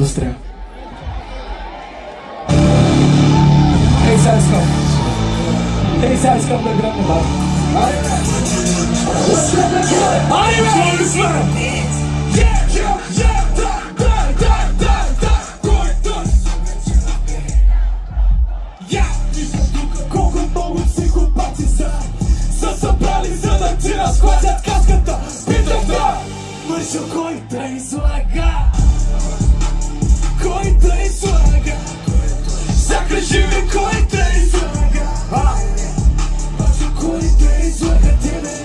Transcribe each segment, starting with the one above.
застря. Ей, сега искам да гръмне, бат. Айде, бе! Колко много психопати са събрали, за да ти разклатят каската. Питам да, мъжо, кой да излага? Кой да излага? Закажи ми, кой да излага? Мъжо, кой да излага тебе?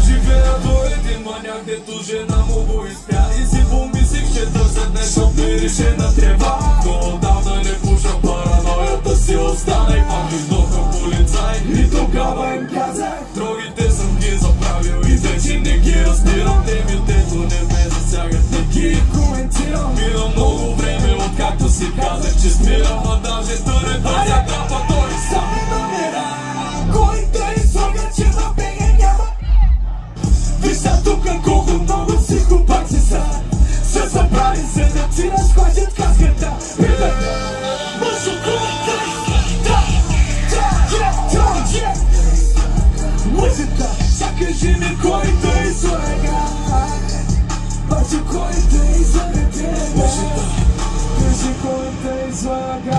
Живея до един маняк, дето жена му го изпя. И си помислих, че търсят нещо миришена трева. Но отдавна не пушам, параноята си останах. Пак издоха полицай и тогава им казах: другите съм ги заправил и вече не ги разбирам. Темите не ме засягат, не ги коментирам. Мина много време, откакто си казах, че спирам. А даже тъне да затрапа, той сам не намира. Кой да излага, че на бега няма? Вижда тука колко много психопати са събрали, за да ти разклатят каската. Мъжо, кой да излага? Мъжата, закажи ми, кой да излага? Мъжо, кой да излага тебе? Мъжата, кажи кой да излага?